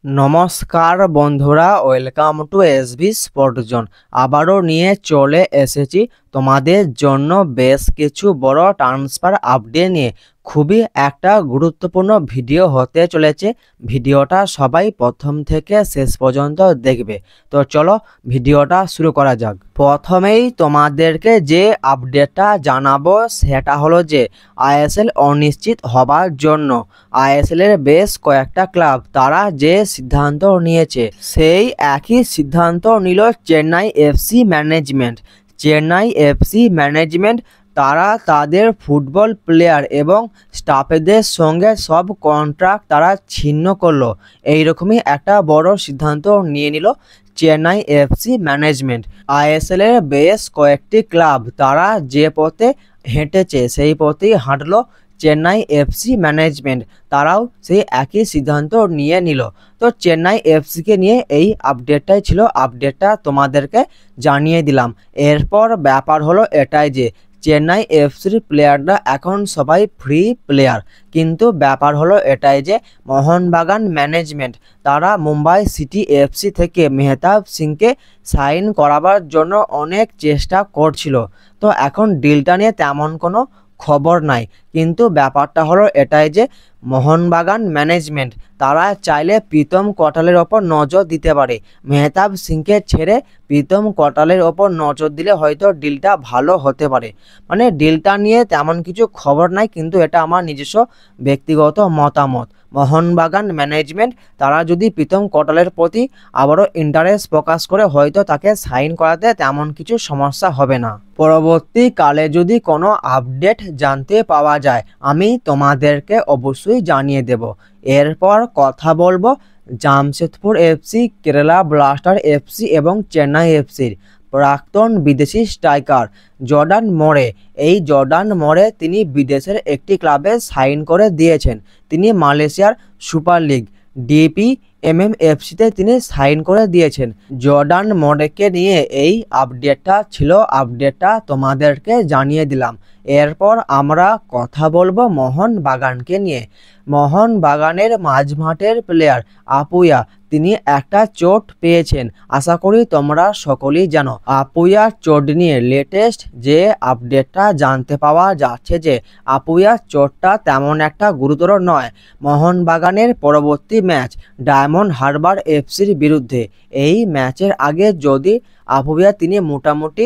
নমস্কার বন্ধুরা, welcome to SB sport zone. আবারও নিয়ে চলে এসেছি তোমাদের জন্য বেশ কিছু বড় ট্রান্সফার আপডেট নিয়ে। খুবই একটা গুরুত্বপূর্ণ ভিডিও হতে চলেছে। ভিডিওটা সবাই প্রথম থেকে শেষ পর্যন্ত দেখবে। তো চলো ভিডিওটা শুরু করা যাক। প্রথমেই তোমাদেরকে যে আপডেটটা জানাবো সেটা হলো যে আইএসএল অনিশ্চিত হবার জন্য আইএসএল এর বেশ কয়েকটা ক্লাব তারা যে সিদ্ধান্ত নিয়েছে সেই একই সিদ্ধান্ত নিল Chennai FC management. Chennai FC management তারা তাদের ফুটবল প্লেয়ার এবং স্টাফেদের সঙ্গে সব কন্ট্রাক্ট তারা ছিন্ন করলো। এইরকমই একটা বড় সিদ্ধান্ত নিয়ে নিল চেন্নাই এফসি ম্যানেজমেন্ট। আইএসএল এর বেশ কয়েকটি ক্লাব তারা যে পথে হেঁটেছে সেই পথেই হাঁটলো চেন্নাই এফসি ম্যানেজমেন্ট, তারাও সেই একই সিদ্ধান্ত নিয়ে নিল। তো চেন্নাই এফসিকে নিয়ে এই আপডেটটাই ছিল, আপডেটটা তোমাদেরকে জানিয়ে দিলাম। এরপর ব্যাপার হলো এটাই যে চেন্নাই এফসির প্লেয়াররা এখন সবাই ফ্রি প্লেয়ার, কিন্তু ব্যাপার হলো এটাই যে মোহনবাগান ম্যানেজমেন্ট তারা মুম্বাই সিটি এফসি থেকে মেহতাব সিংকে সাইন করাবার জন্য অনেক চেষ্টা করছিল। তো এখন ডিলটা নিয়ে তেমন কোনো খবর নাই, কিন্তু ব্যাপারটা হলো এটাই যে মোহনবাগান ম্যানেজমেন্ট তারা চাইলে প্রীতম কোটালের ওপর নজর দিতে পারে। মেহতাব সিংকে ছেড়ে প্রীতম কোটালের ওপর নজর দিলে হয়তো ডিলটা ভালো হতে পারে। মানে ডিলটা নিয়ে তেমন কিছু খবর নাই, কিন্তু এটা আমার নিজস্ব ব্যক্তিগত মতামত। মোহনবাগান ম্যানেজমেন্ট তারা যদি প্রীতম কোটালের প্রতি আবারও ইন্টারেস্ট প্রকাশ করে হয়তো তাকে সাইন করাতে তেমন কিছু সমস্যা হবে না। পরবর্তীকালে যদি কোনো আপডেট জানতে পাওয়া যায় আমি তোমাদেরকে অবশ্যই জানিয়ে দেব। এরপর কথা বলবো Jamshedpur FC, Kerala blaster FC এবং চেন্নাই এফসির প্রাক্তন বিদেশি স্ট্রাইকার জর্ডান মোরে। এই জর্ডান মোরে তিনি বিদেশের একটি ক্লাবে সাইন করে দিয়েছেন। তিনি মালয়েশিয়ার সুপার লিগ ডিপিএমএমএফসিতে তিনি সাইন করে দিয়েছেন। জর্ডান মোরেকে নিয়ে এই আপডেটটা ছিল, আপডেটটা তোমাদেরকে জানিয়ে দিলাম। এরপর আমরা কথা বলবো মোহনবাগানকে নিয়ে। মোহনবাগানের মাঝমাঠের প্লেয়ার আপুইয়া তিনি একটা চোট পেয়েছেন, আশা করি তোমরা সকলেই জানো। আপুইয়ার চোট নিয়ে লেটেস্ট যে আপডেটটা জানতে পাওয়া যাচ্ছে যে আপুইয়ার চোটটা তেমন একটা গুরুতর নয়। মোহনবাগানের পরবর্তী ম্যাচ ডায়মন্ড হারবার এফসির বিরুদ্ধে, এই ম্যাচের আগে যদি আপুইয়া তিনি মোটামুটি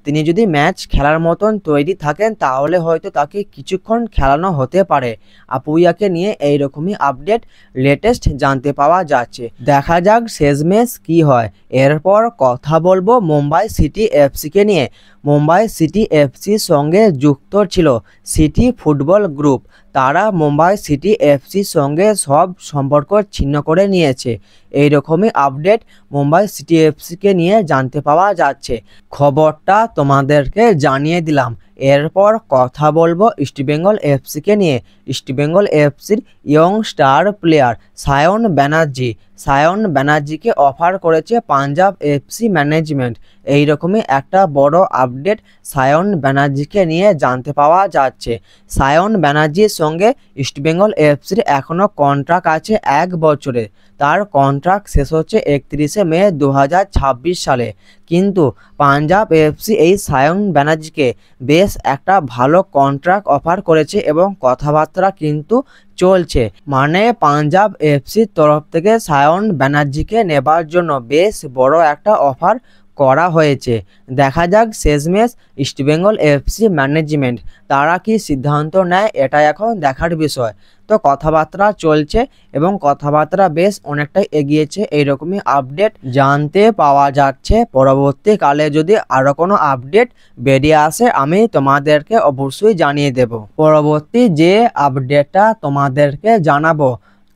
তিনি যদি ম্যাচ খেলার মতন তৈরি থাকেন তাহলে হয়তো তাকে কিছুক্ষণ খেলানো হতে পারে। আপুইয়াকে নিয়ে এইরকমই আপডেট লেটেস্ট জানতে পাওয়া যাচ্ছে, দেখা যাক শেষমেশ কি হয়। এরপর কথা বলবো মুম্বাই সিটি এফসিকে নিয়ে। মুম্বাই সিটি এফসির সঙ্গে যুক্ত ছিল সিটি ফুটবল গ্রুপ, তারা মুম্বাই সিটি এফসির সঙ্গে সব সম্পর্ক ছিন্ন করে নিয়েছে। এইরকমই আপডেট মুম্বাই সিটি এফসিকে নিয়ে জানতে পাওয়া যাচ্ছে। খবরটা তোমাদেরকে জানিয়ে দিলাম। এরপর কথা বলবো ইস্টবেঙ্গল এফসিকে নিয়ে। ইস্টবেঙ্গল এফসির young star player Sayan Banerjee, Sayan ব্যানার্জিকে অফার করেছে পাঞ্জাব এফসি ম্যানেজমেন্ট। এইরকমই একটা বড় আপডেট সায়ন ব্যানার্জিকে নিয়ে জানতে পাওয়া যাচ্ছে। সায়ন ব্যানার্জির সঙ্গে ইস্টবেঙ্গল এফসির এখনও কন্ট্রাক্ট আছে 1 বছরে, তার কন্ট্রাক্ট শেষ হচ্ছে 31শে মে 2026 সালে। কিন্তু পাঞ্জাব এফসি এই সায়ন ব্যানার্জিকে বেশ একটা ভালো কন্ট্রাক্ট অফার করেছে এবং কথাবার্তা কিন্তু চলছে। মানে পাঞ্জাব এফসির তরফ থেকে সায়ন ব্যানার্জিকে নেবার জন্য বেশ বড় একটা অফার করা হয়েছে। দেখা যাক শেষমেশ ইস্টবেঙ্গল এফসি ম্যানেজমেন্ট তারা কি সিদ্ধান্ত নেয়, এটা এখন দেখার বিষয়। তো কথাবার্তা চলছে এবং কথাবার্তা বেশ অনেকটাই এগিয়েছে, এইরকমই আপডেট জানতে পাওয়া যাচ্ছে। পরবর্তীকালে যদি আরও কোনো আপডেট বেরিয়ে আসে আমি তোমাদেরকে অবশ্যই জানিয়ে দেব। পরবর্তী যে আপডেটটা তোমাদেরকে জানাবো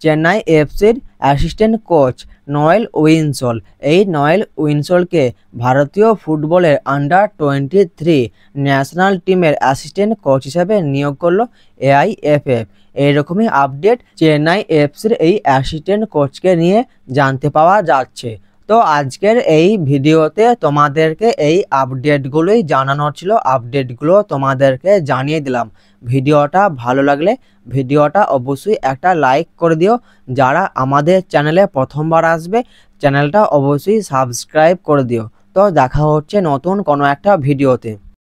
চেন্নাই এফসির অ্যাসিস্ট্যান্ট কোচ নোয়েল উইনসল। এই নোয়েল উইনসলকে ভারতীয় ফুটবলের আন্ডার-23 ন্যাশনাল টিমের অ্যাসিস্ট্যান্ট কোচ হিসেবে নিয়োগ করলো এআইএফএফ। এইরকমই আপডেট চেন্নাই এফসির এই অ্যাসিস্ট্যান্ট কোচকে নিয়ে জানতে পাওয়া যাচ্ছে। তো আজকের এই ভিডিওতে তোমাদেরকে এই আপডেটগুলোই জানানোর ছিল, আপডেটগুলো তোমাদেরকে জানিয়ে দিলাম। ভিডিওটা ভালো লাগলে ভিডিওটা অবশ্যই একটা লাইক করে দিও। যারা আমাদের চ্যানেলে প্রথমবার আসবে চ্যানেলটা অবশ্যই সাবস্ক্রাইব করে দিও। তো দেখা হচ্ছে নতুন কোনো একটা ভিডিওতে।